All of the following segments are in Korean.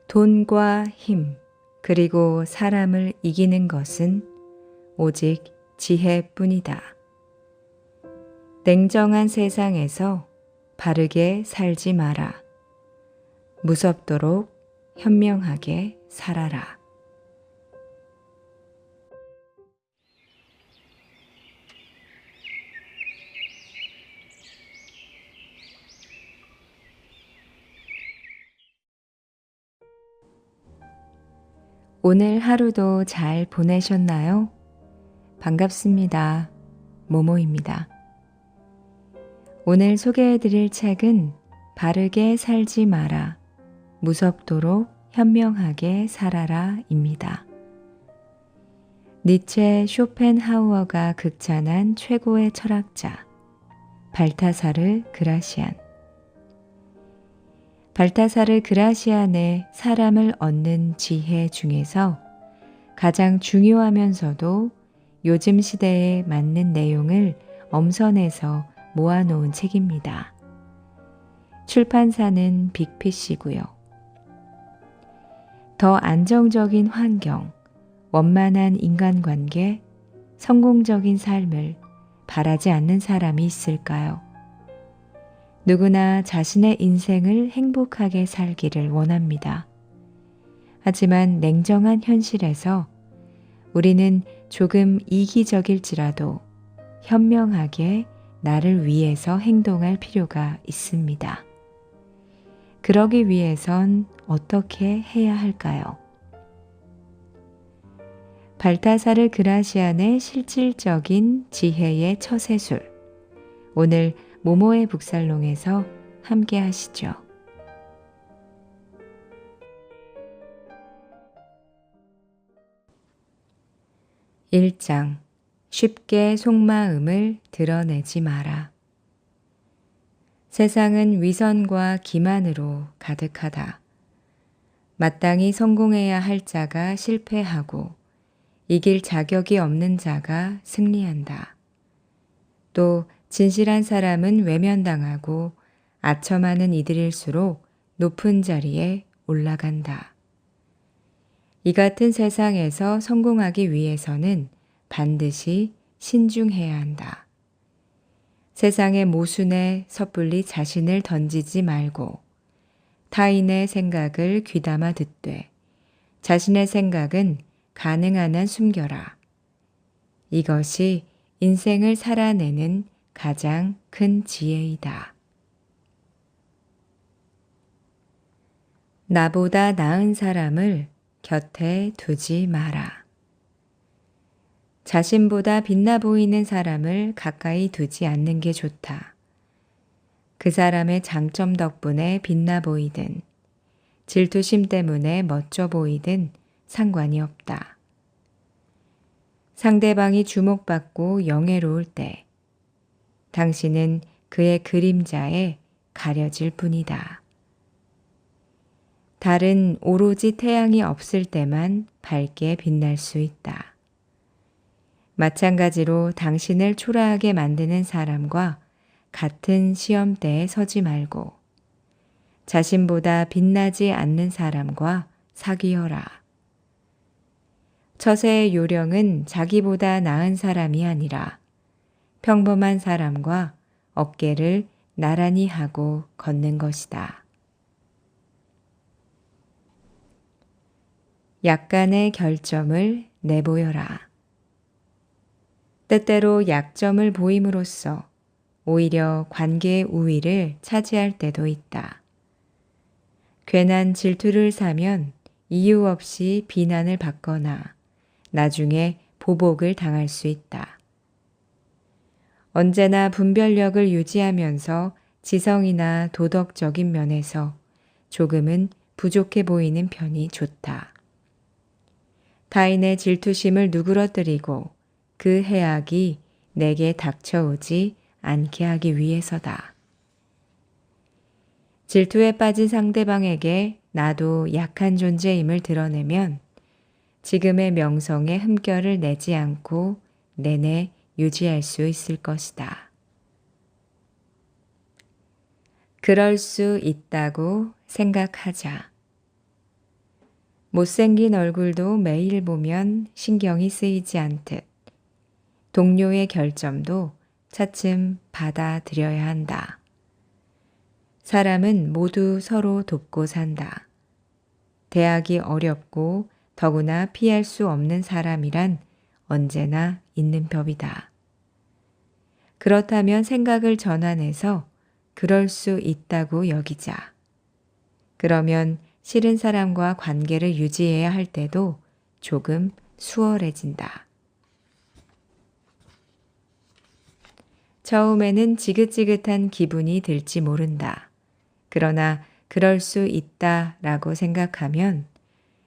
돈과 힘, 그리고 사람을 이기는 것은 오직 지혜뿐이다. 냉정한 세상에서 바르게 살지 마라. 무섭도록 현명하게 살아라. 오늘 하루도 잘 보내셨나요? 반갑습니다. 모모입니다. 오늘 소개해드릴 책은 바르게 살지 마라. 무섭도록 현명하게 살아라 입니다. 니체 쇼펜하우어가 극찬한 최고의 철학자 발타사르 그라시안. 발타사르 그라시안의 사람을 얻는 지혜 중에서 가장 중요하면서도 요즘 시대에 맞는 내용을 엄선해서 모아놓은 책입니다. 출판사는 빅피쉬고요. 더 안정적인 환경, 원만한 인간관계, 성공적인 삶을 바라지 않는 사람이 있을까요? 누구나 자신의 인생을 행복하게 살기를 원합니다. 하지만 냉정한 현실에서 우리는 조금 이기적일지라도 현명하게 나를 위해서 행동할 필요가 있습니다. 그러기 위해선 어떻게 해야 할까요? 발타사르 그라시안의 실질적인 지혜의 처세술. 오늘 모모의 북살롱에서 함께 하시죠. 1장. 쉽게 속마음을 드러내지 마라. 세상은 위선과 기만으로 가득하다. 마땅히 성공해야 할 자가 실패하고 이길 자격이 없는 자가 승리한다. 또 진실한 사람은 외면당하고 아첨하는 이들일수록 높은 자리에 올라간다. 이 같은 세상에서 성공하기 위해서는 반드시 신중해야 한다. 세상의 모순에 섣불리 자신을 던지지 말고 타인의 생각을 귀담아 듣되 자신의 생각은 가능한 한 숨겨라. 이것이 인생을 살아내는 가장 큰 지혜이다. 나보다 나은 사람을 곁에 두지 마라. 자신보다 빛나 보이는 사람을 가까이 두지 않는 게 좋다. 그 사람의 장점 덕분에 빛나 보이든 질투심 때문에 멋져 보이든 상관이 없다. 상대방이 주목받고 영예로울 때 당신은 그의 그림자에 가려질 뿐이다. 달은 오로지 태양이 없을 때만 밝게 빛날 수 있다. 마찬가지로 당신을 초라하게 만드는 사람과 같은 시험대에 서지 말고 자신보다 빛나지 않는 사람과 사귀어라. 처세의 요령은 자기보다 나은 사람이 아니라 평범한 사람과 어깨를 나란히 하고 걷는 것이다. 약간의 결점을 내보여라. 때때로 약점을 보임으로써 오히려 관계의 우위를 차지할 때도 있다. 괜한 질투를 사면 이유 없이 비난을 받거나 나중에 보복을 당할 수 있다. 언제나 분별력을 유지하면서 지성이나 도덕적인 면에서 조금은 부족해 보이는 편이 좋다. 타인의 질투심을 누그러뜨리고 그 해악이 내게 닥쳐오지 않게 하기 위해서다. 질투에 빠진 상대방에게 나도 약한 존재임을 드러내면 지금의 명성에 흠결을 내지 않고 내내 유지할 수 있을 것이다. 그럴 수 있다고 생각하자. 못생긴 얼굴도 매일 보면 신경이 쓰이지 않듯 동료의 결점도 차츰 받아들여야 한다. 사람은 모두 서로 돕고 산다. 대하기 어렵고 더구나 피할 수 없는 사람이란 언제나 있는 법이다. 그렇다면 생각을 전환해서 그럴 수 있다고 여기자. 그러면 싫은 사람과 관계를 유지해야 할 때도 조금 수월해진다. 처음에는 지긋지긋한 기분이 들지 모른다. 그러나 그럴 수 있다라고 생각하면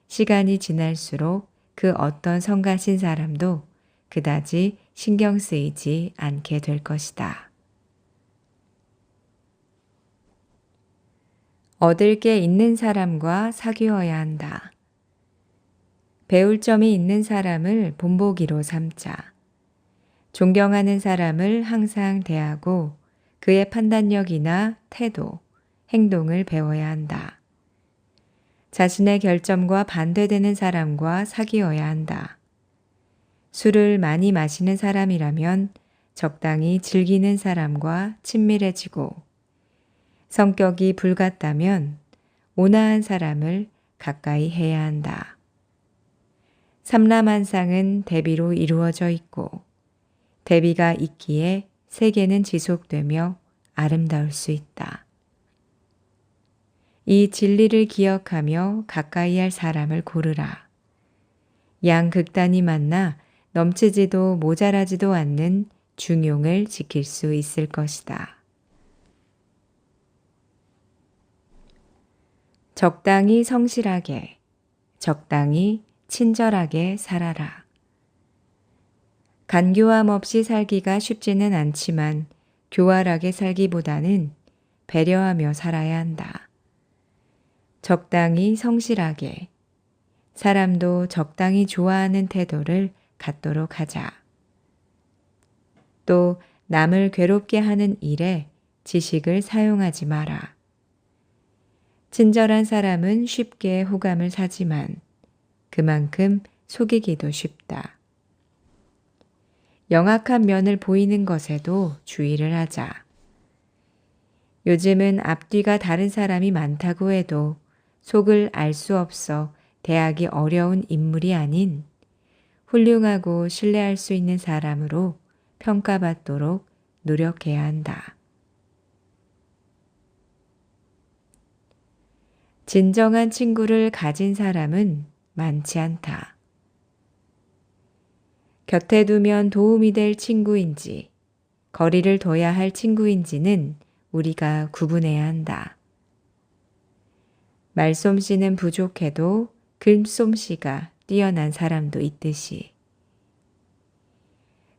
시간이 지날수록 그 어떤 성가신 사람도 그다지 신경 쓰이지 않게 될 것이다. 얻을 게 있는 사람과 사귀어야 한다. 배울 점이 있는 사람을 본보기로 삼자. 존경하는 사람을 항상 대하고 그의 판단력이나 태도, 행동을 배워야 한다. 자신의 결점과 반대되는 사람과 사귀어야 한다. 술을 많이 마시는 사람이라면 적당히 즐기는 사람과 친밀해지고 성격이 불같다면 온화한 사람을 가까이 해야 한다. 삼라만상은 대비로 이루어져 있고 대비가 있기에 세계는 지속되며 아름다울 수 있다. 이 진리를 기억하며 가까이 할 사람을 고르라. 양극단이 만나 넘치지도 모자라지도 않는 중용을 지킬 수 있을 것이다. 적당히 성실하게, 적당히 친절하게 살아라. 간교함 없이 살기가 쉽지는 않지만 교활하게 살기보다는 배려하며 살아야 한다. 적당히 성실하게, 사람도 적당히 좋아하는 태도를 갖도록 하자. 또 남을 괴롭게 하는 일에 지식을 사용하지 마라. 친절한 사람은 쉽게 호감을 사지만 그만큼 속이기도 쉽다. 영악한 면을 보이는 것에도 주의를 하자. 요즘은 앞뒤가 다른 사람이 많다고 해도 속을 알 수 없어 대하기 어려운 인물이 아닌 훌륭하고 신뢰할 수 있는 사람으로 평가받도록 노력해야 한다. 진정한 친구를 가진 사람은 많지 않다. 곁에 두면 도움이 될 친구인지, 거리를 둬야 할 친구인지는 우리가 구분해야 한다. 말솜씨는 부족해도 글솜씨가 뛰어난 사람도 있듯이.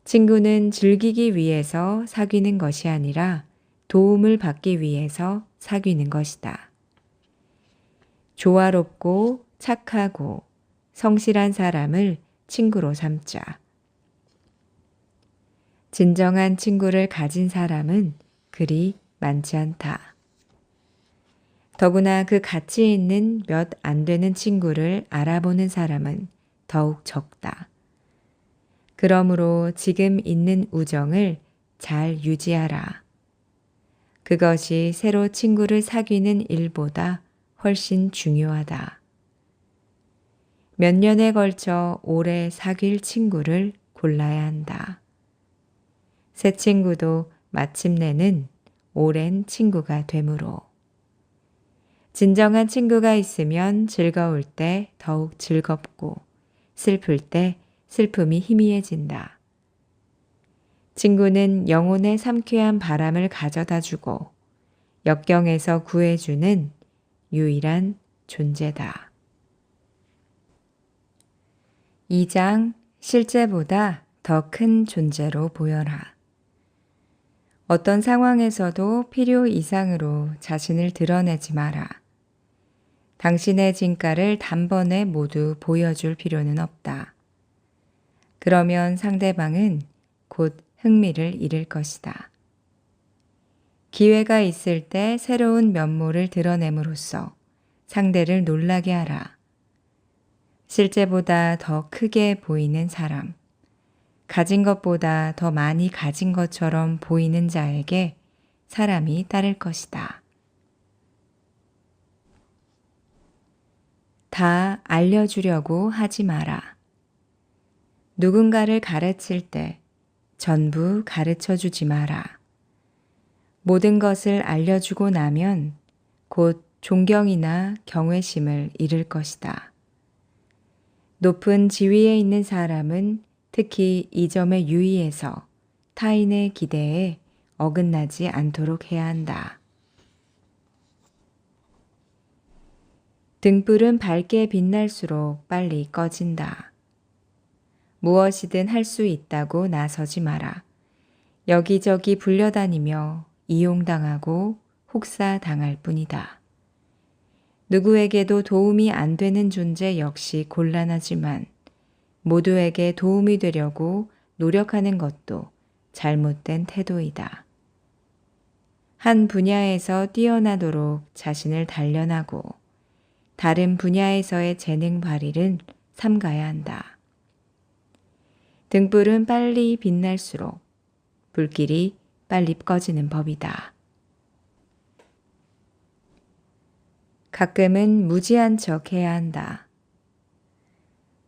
친구는 즐기기 위해서 사귀는 것이 아니라 도움을 받기 위해서 사귀는 것이다. 조화롭고 착하고 성실한 사람을 친구로 삼자. 진정한 친구를 가진 사람은 그리 많지 않다. 더구나 그 가치 있는 몇 안 되는 친구를 알아보는 사람은 더욱 적다. 그러므로 지금 있는 우정을 잘 유지하라. 그것이 새로 친구를 사귀는 일보다 훨씬 중요하다. 몇 년에 걸쳐 오래 사귈 친구를 골라야 한다. 새 친구도 마침내는 오랜 친구가 되므로. 진정한 친구가 있으면 즐거울 때 더욱 즐겁고 슬플 때 슬픔이 희미해진다. 친구는 영혼의 상쾌한 바람을 가져다 주고 역경에서 구해주는 유일한 존재다. 2장 실제보다 더 큰 존재로 보여라. 어떤 상황에서도 필요 이상으로 자신을 드러내지 마라. 당신의 진가를 단번에 모두 보여줄 필요는 없다. 그러면 상대방은 곧 흥미를 잃을 것이다. 기회가 있을 때 새로운 면모를 드러냄으로써 상대를 놀라게 하라. 실제보다 더 크게 보이는 사람, 가진 것보다 더 많이 가진 것처럼 보이는 자에게 사람이 따를 것이다. 다 알려주려고 하지 마라. 누군가를 가르칠 때 전부 가르쳐 주지 마라. 모든 것을 알려주고 나면 곧 존경이나 경외심을 잃을 것이다. 높은 지위에 있는 사람은 특히 이 점에 유의해서 타인의 기대에 어긋나지 않도록 해야 한다. 등불은 밝게 빛날수록 빨리 꺼진다. 무엇이든 할 수 있다고 나서지 마라. 여기저기 불려다니며 이용당하고 혹사당할 뿐이다. 누구에게도 도움이 안 되는 존재 역시 곤란하지만 모두에게 도움이 되려고 노력하는 것도 잘못된 태도이다. 한 분야에서 뛰어나도록 자신을 단련하고 다른 분야에서의 재능 발휘를 삼가야 한다. 등불은 빨리 빛날수록 불길이 빨리 꺼지는 법이다. 가끔은 무지한 척 해야 한다.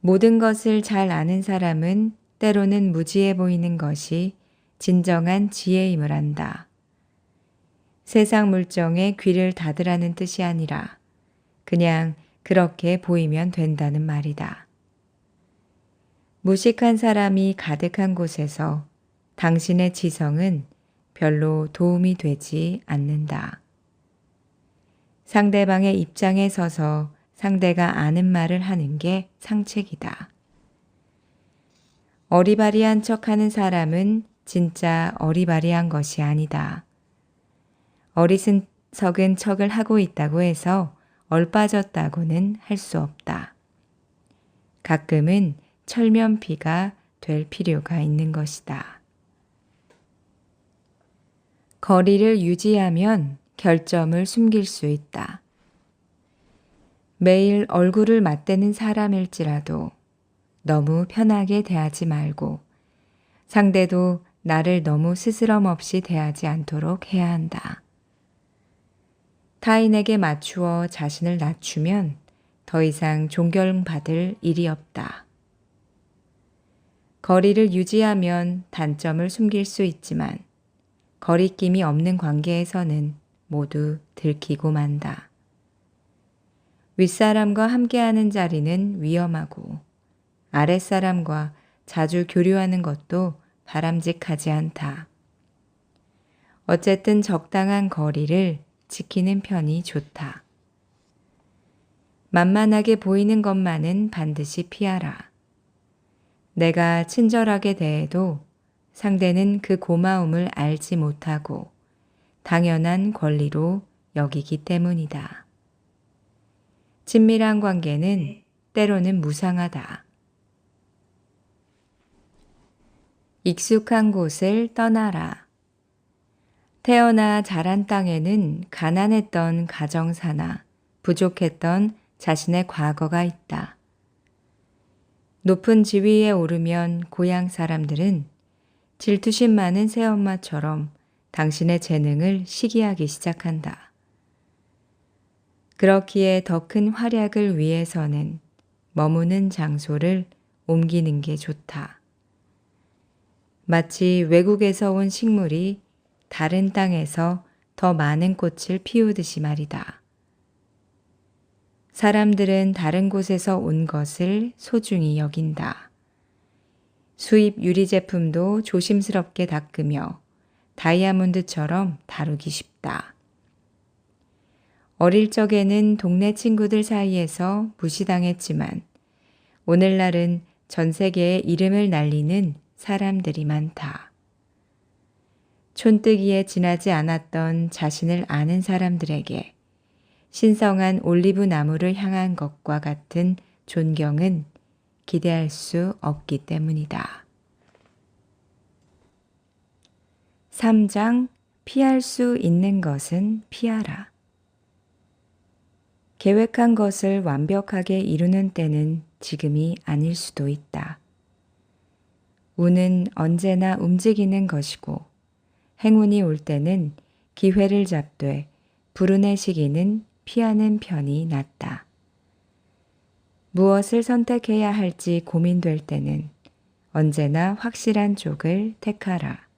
모든 것을 잘 아는 사람은 때로는 무지해 보이는 것이 진정한 지혜임을 안다. 세상 물정에 귀를 닫으라는 뜻이 아니라 그냥 그렇게 보이면 된다는 말이다. 무식한 사람이 가득한 곳에서 당신의 지성은 별로 도움이 되지 않는다. 상대방의 입장에 서서 상대가 아는 말을 하는 게 상책이다. 어리바리한 척하는 사람은 진짜 어리바리한 것이 아니다. 어리석은 척을 하고 있다고 해서 얼빠졌다고는 할 수 없다. 가끔은 철면피가 될 필요가 있는 것이다. 거리를 유지하면 결점을 숨길 수 있다. 매일 얼굴을 맞대는 사람일지라도 너무 편하게 대하지 말고 상대도 나를 너무 스스럼 없이 대하지 않도록 해야 한다. 타인에게 맞추어 자신을 낮추면 더 이상 존경받을 일이 없다. 거리를 유지하면 단점을 숨길 수 있지만 거리낌이 없는 관계에서는 모두 들키고 만다. 윗사람과 함께하는 자리는 위험하고 아랫사람과 자주 교류하는 것도 바람직하지 않다. 어쨌든 적당한 거리를 지키는 편이 좋다. 만만하게 보이는 것만은 반드시 피하라. 내가 친절하게 대해도 상대는 그 고마움을 알지 못하고 당연한 권리로 여기기 때문이다. 친밀한 관계는 때로는 무상하다. 익숙한 곳을 떠나라. 태어나 자란 땅에는 가난했던 가정사나 부족했던 자신의 과거가 있다. 높은 지위에 오르면 고향 사람들은 질투심 많은 새엄마처럼 당신의 재능을 시기하기 시작한다. 그렇기에 더 큰 활약을 위해서는 머무는 장소를 옮기는 게 좋다. 마치 외국에서 온 식물이 다른 땅에서 더 많은 꽃을 피우듯이 말이다. 사람들은 다른 곳에서 온 것을 소중히 여긴다. 수입 유리 제품도 조심스럽게 닦으며 다이아몬드처럼 다루기 쉽다. 어릴 적에는 동네 친구들 사이에서 무시당했지만 오늘날은 전 세계에 이름을 날리는 사람들이 많다. 촌뜨기에 지나지 않았던 자신을 아는 사람들에게 신성한 올리브 나무를 향한 것과 같은 존경은 기대할 수 없기 때문이다. 3장 피할 수 있는 것은 피하라. 계획한 것을 완벽하게 이루는 때는 지금이 아닐 수도 있다. 운은 언제나 움직이는 것이고 행운이 올 때는 기회를 잡되 불운의 시기는 피하는 편이 낫다. 무엇을 선택해야 할지 고민될 때는 언제나 확실한 쪽을 택하라.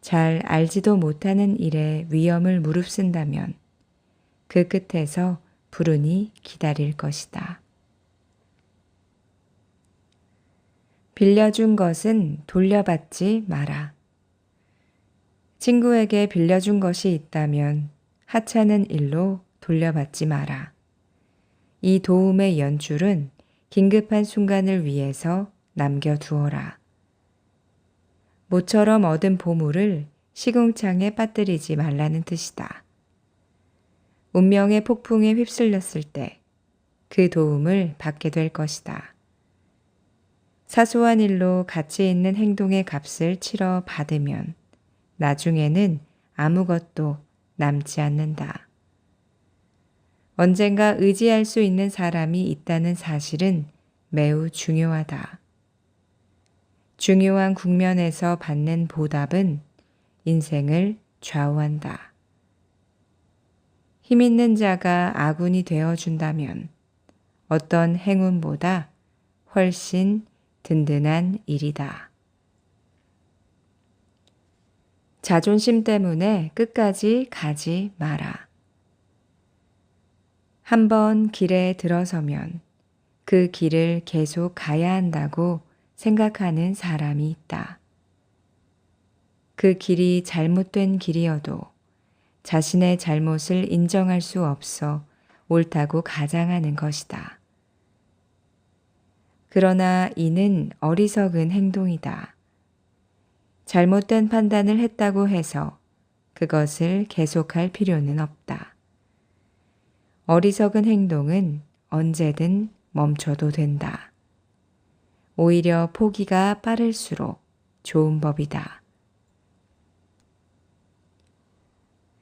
잘 알지도 못하는 일에 위험을 무릅쓴다면 그 끝에서 불운이 기다릴 것이다. 빌려준 것은 돌려받지 마라. 친구에게 빌려준 것이 있다면 하찮은 일로 돌려받지 마라. 이 도움의 연줄은 긴급한 순간을 위해서 남겨두어라. 모처럼 얻은 보물을 시궁창에 빠뜨리지 말라는 뜻이다. 운명의 폭풍에 휩쓸렸을 때 그 도움을 받게 될 것이다. 사소한 일로 가치 있는 행동의 값을 치러 받으면 나중에는 아무것도 남지 않는다. 언젠가 의지할 수 있는 사람이 있다는 사실은 매우 중요하다. 중요한 국면에서 받는 보답은 인생을 좌우한다. 힘 있는 자가 아군이 되어준다면 어떤 행운보다 훨씬 든든한 일이다. 자존심 때문에 끝까지 가지 마라. 한번 길에 들어서면 그 길을 계속 가야 한다고 생각하는 사람이 있다. 그 길이 잘못된 길이어도 자신의 잘못을 인정할 수 없어 옳다고 가장하는 것이다. 그러나 이는 어리석은 행동이다. 잘못된 판단을 했다고 해서 그것을 계속할 필요는 없다. 어리석은 행동은 언제든 멈춰도 된다. 오히려 포기가 빠를수록 좋은 법이다.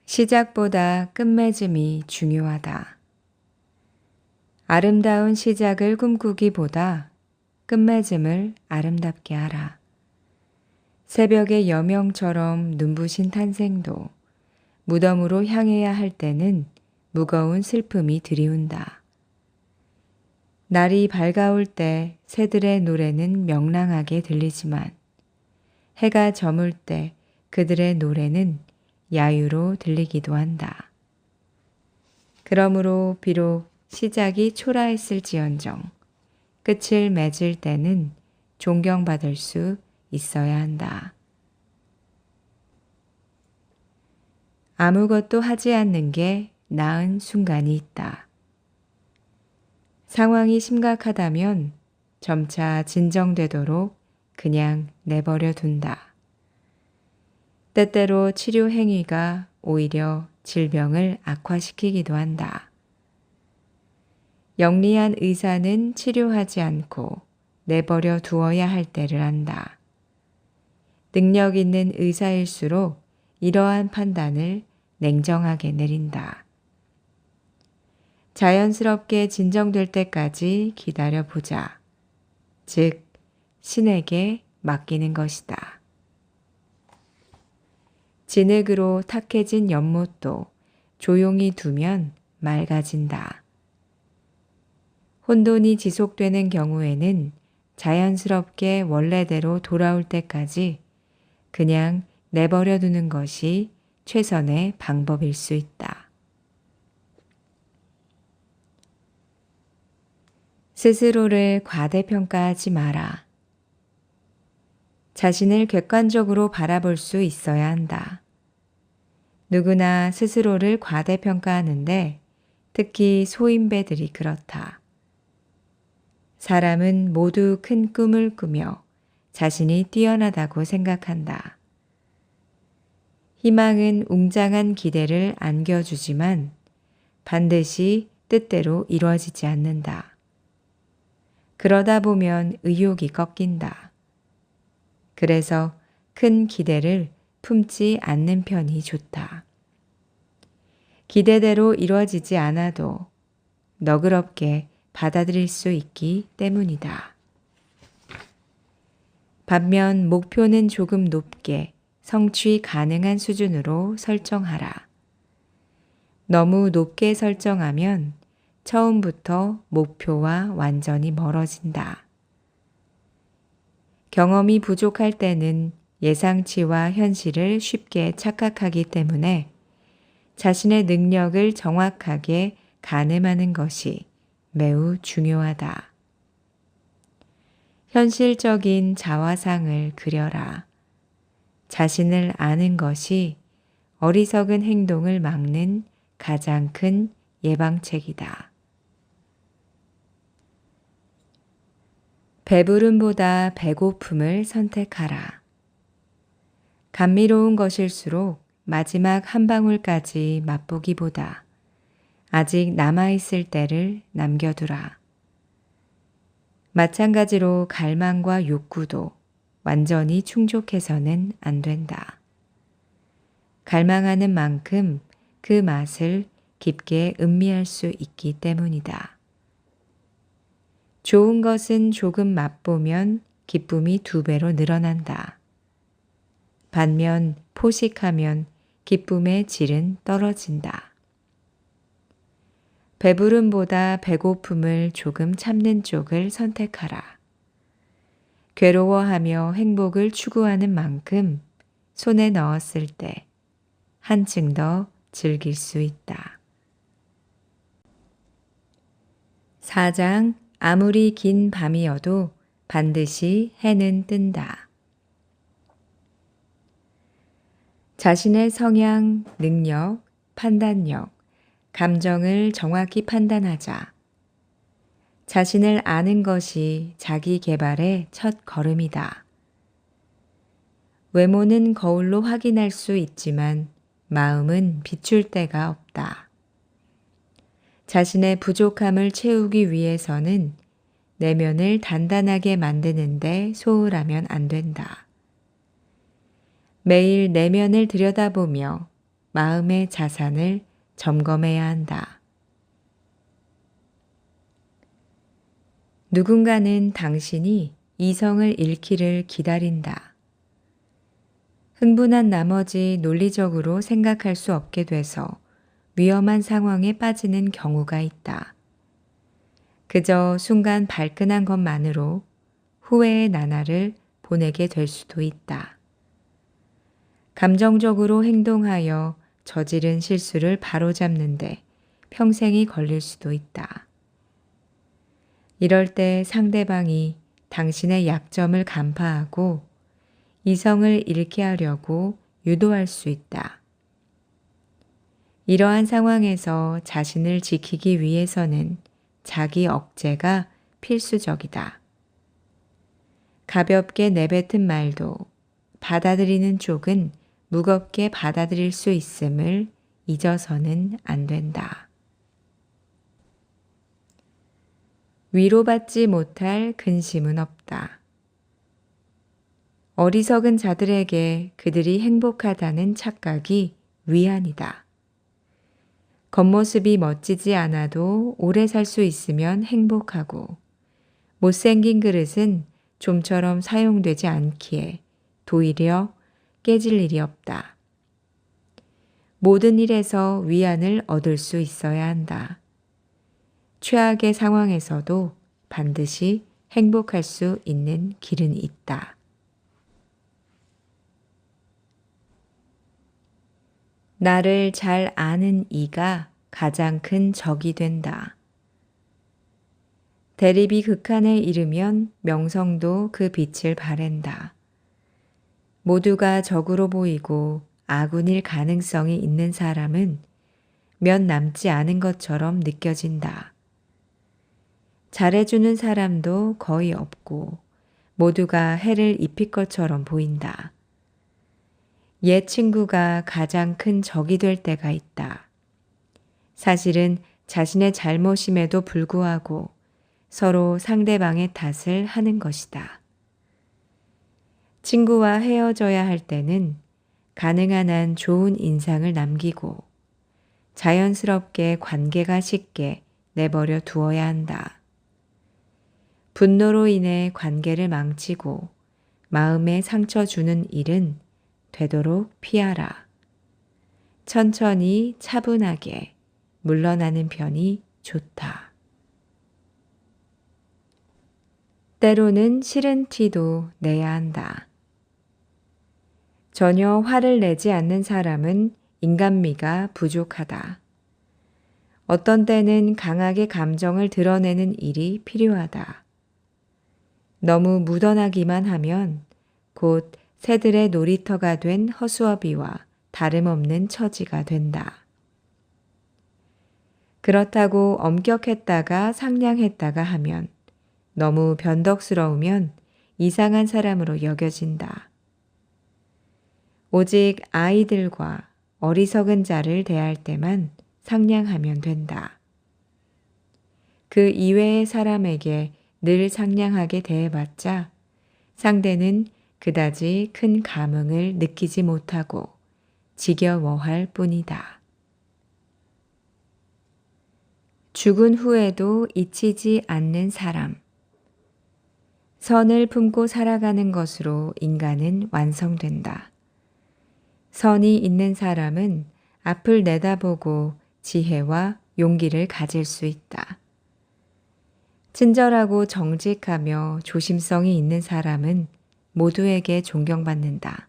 시작보다 끝맺음이 중요하다. 아름다운 시작을 꿈꾸기보다 끝맺음을 아름답게 하라. 새벽의 여명처럼 눈부신 탄생도 무덤으로 향해야 할 때는 무거운 슬픔이 드리운다. 날이 밝아올 때 새들의 노래는 명랑하게 들리지만 해가 저물 때 그들의 노래는 야유로 들리기도 한다. 그러므로 비록 시작이 초라했을지언정 끝을 맺을 때는 존경받을 수 있어야 한다. 아무것도 하지 않는 게 나은 순간이 있다. 상황이 심각하다면 점차 진정되도록 그냥 내버려 둔다. 때때로 치료 행위가 오히려 질병을 악화시키기도 한다. 영리한 의사는 치료하지 않고 내버려 두어야 할 때를 안다. 능력 있는 의사일수록 이러한 판단을 냉정하게 내린다. 자연스럽게 진정될 때까지 기다려보자. 즉, 신에게 맡기는 것이다. 진흙으로 탁해진 연못도 조용히 두면 맑아진다. 혼돈이 지속되는 경우에는 자연스럽게 원래대로 돌아올 때까지 그냥 내버려 두는 것이 최선의 방법일 수 있다. 스스로를 과대평가하지 마라. 자신을 객관적으로 바라볼 수 있어야 한다. 누구나 스스로를 과대평가하는데 특히 소인배들이 그렇다. 사람은 모두 큰 꿈을 꾸며 자신이 뛰어나다고 생각한다. 희망은 웅장한 기대를 안겨주지만 반드시 뜻대로 이루어지지 않는다. 그러다 보면 의욕이 꺾인다. 그래서 큰 기대를 품지 않는 편이 좋다. 기대대로 이루어지지 않아도 너그럽게 받아들일 수 있기 때문이다. 반면 목표는 조금 높게 성취 가능한 수준으로 설정하라. 너무 높게 설정하면 처음부터 목표와 완전히 멀어진다. 경험이 부족할 때는 예상치와 현실을 쉽게 착각하기 때문에 자신의 능력을 정확하게 가늠하는 것이 매우 중요하다. 현실적인 자화상을 그려라. 자신을 아는 것이 어리석은 행동을 막는 가장 큰 예방책이다. 배부름보다 배고픔을 선택하라. 감미로운 것일수록 마지막 한 방울까지 맛보기보다 아직 남아있을 때를 남겨두라. 마찬가지로 갈망과 욕구도 완전히 충족해서는 안 된다. 갈망하는 만큼 그 맛을 깊게 음미할 수 있기 때문이다. 좋은 것은 조금 맛보면 기쁨이 2배로 늘어난다. 반면 포식하면 기쁨의 질은 떨어진다. 배부름보다 배고픔을 조금 참는 쪽을 선택하라. 괴로워하며 행복을 추구하는 만큼 손에 넣었을 때 한층 더 즐길 수 있다. 4장 아무리 긴 밤이어도 반드시 해는 뜬다. 자신의 성향, 능력, 판단력, 감정을 정확히 판단하자. 자신을 아는 것이 자기 개발의 첫 걸음이다. 외모는 거울로 확인할 수 있지만 마음은 비출 데가 없다. 자신의 부족함을 채우기 위해서는 내면을 단단하게 만드는데 소홀하면 안 된다. 매일 내면을 들여다보며 마음의 자산을 점검해야 한다. 누군가는 당신이 이성을 잃기를 기다린다. 흥분한 나머지 논리적으로 생각할 수 없게 돼서 위험한 상황에 빠지는 경우가 있다. 그저 순간 발끈한 것만으로 후회의 나날을 보내게 될 수도 있다. 감정적으로 행동하여 저지른 실수를 바로잡는데 평생이 걸릴 수도 있다. 이럴 때 상대방이 당신의 약점을 간파하고 이성을 잃게 하려고 유도할 수 있다. 이러한 상황에서 자신을 지키기 위해서는 자기 억제가 필수적이다. 가볍게 내뱉은 말도 받아들이는 쪽은 무겁게 받아들일 수 있음을 잊어서는 안 된다. 위로받지 못할 근심은 없다. 어리석은 자들에게 그들이 행복하다는 착각이 위안이다. 겉모습이 멋지지 않아도 오래 살 수 있으면 행복하고 못생긴 그릇은 좀처럼 사용되지 않기에 도리어 깨질 일이 없다. 모든 일에서 위안을 얻을 수 있어야 한다. 최악의 상황에서도 반드시 행복할 수 있는 길은 있다. 나를 잘 아는 이가 가장 큰 적이 된다. 대립이 극한에 이르면 명성도 그 빛을 발한다. 모두가 적으로 보이고 아군일 가능성이 있는 사람은 몇 남지 않은 것처럼 느껴진다. 잘해주는 사람도 거의 없고 모두가 해를 입힐 것처럼 보인다. 옛 친구가 가장 큰 적이 될 때가 있다. 사실은 자신의 잘못임에도 불구하고 서로 상대방의 탓을 하는 것이다. 친구와 헤어져야 할 때는 가능한 한 좋은 인상을 남기고 자연스럽게 관계가 식게 내버려 두어야 한다. 분노로 인해 관계를 망치고 마음에 상처 주는 일은 되도록 피하라. 천천히 차분하게 물러나는 편이 좋다. 때로는 싫은 티도 내야 한다. 전혀 화를 내지 않는 사람은 인간미가 부족하다. 어떤 때는 강하게 감정을 드러내는 일이 필요하다. 너무 묻어나기만 하면 곧 새들의 놀이터가 된 허수아비와 다름없는 처지가 된다. 그렇다고 엄격했다가 상냥했다가 하면 너무 변덕스러우면 이상한 사람으로 여겨진다. 오직 아이들과 어리석은 자를 대할 때만 상냥하면 된다. 그 이외의 사람에게 늘 상냥하게 대해봤자 상대는 그다지 큰 감흥을 느끼지 못하고 지겨워할 뿐이다. 죽은 후에도 잊히지 않는 사람. 선을 품고 살아가는 것으로 인간은 완성된다. 선이 있는 사람은 앞을 내다보고 지혜와 용기를 가질 수 있다. 친절하고 정직하며 조심성이 있는 사람은 모두에게 존경받는다.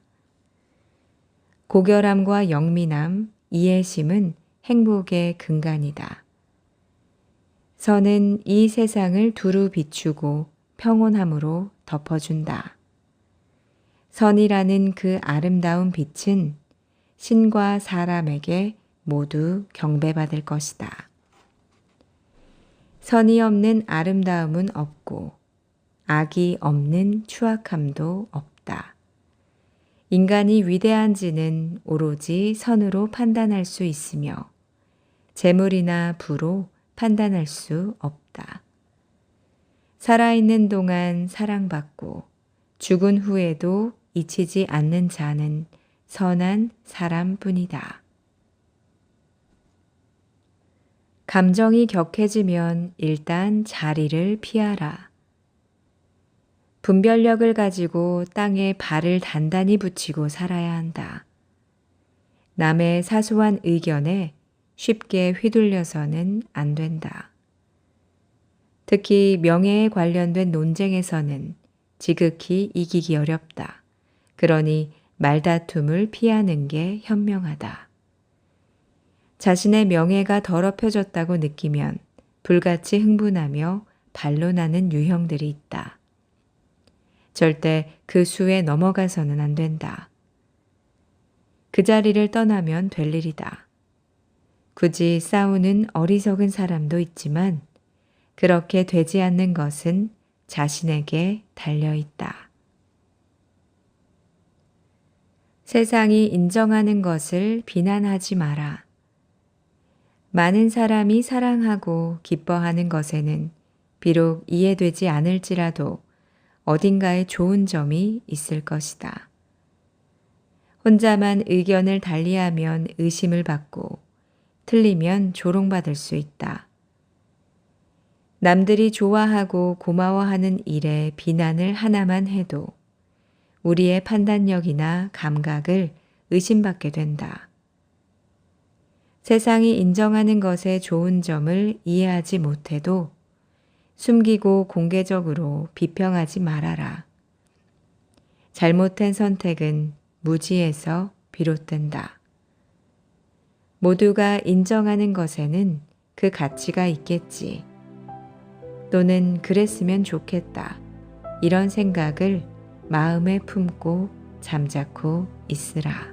고결함과 영민함, 이해심은 행복의 근간이다. 선은 이 세상을 두루 비추고 평온함으로 덮어준다. 선이라는 그 아름다운 빛은 신과 사람에게 모두 경배받을 것이다. 선이 없는 아름다움은 없고 악이 없는 추악함도 없다. 인간이 위대한지는 오로지 선으로 판단할 수 있으며 재물이나 부로 판단할 수 없다. 살아있는 동안 사랑받고 죽은 후에도 잊히지 않는 자는 선한 사람뿐이다. 감정이 격해지면 일단 자리를 피하라. 분별력을 가지고 땅에 발을 단단히 붙이고 살아야 한다. 남의 사소한 의견에 쉽게 휘둘려서는 안 된다. 특히 명예에 관련된 논쟁에서는 지극히 이기기 어렵다. 그러니 말다툼을 피하는 게 현명하다. 자신의 명예가 더럽혀졌다고 느끼면 불같이 흥분하며 반론하는 유형들이 있다. 절대 그 수에 넘어가서는 안 된다. 그 자리를 떠나면 될 일이다. 굳이 싸우는 어리석은 사람도 있지만 그렇게 되지 않는 것은 자신에게 달려 있다. 세상이 인정하는 것을 비난하지 마라. 많은 사람이 사랑하고 기뻐하는 것에는 비록 이해되지 않을지라도 어딘가에 좋은 점이 있을 것이다. 혼자만 의견을 달리하면 의심을 받고 틀리면 조롱받을 수 있다. 남들이 좋아하고 고마워하는 일에 비난을 하나만 해도 우리의 판단력이나 감각을 의심받게 된다. 세상이 인정하는 것의 좋은 점을 이해하지 못해도 숨기고 공개적으로 비평하지 말아라. 잘못된 선택은 무지에서 비롯된다. 모두가 인정하는 것에는 그 가치가 있겠지. 또는 그랬으면 좋겠다. 이런 생각을 마음에 품고 잠자코 있으라.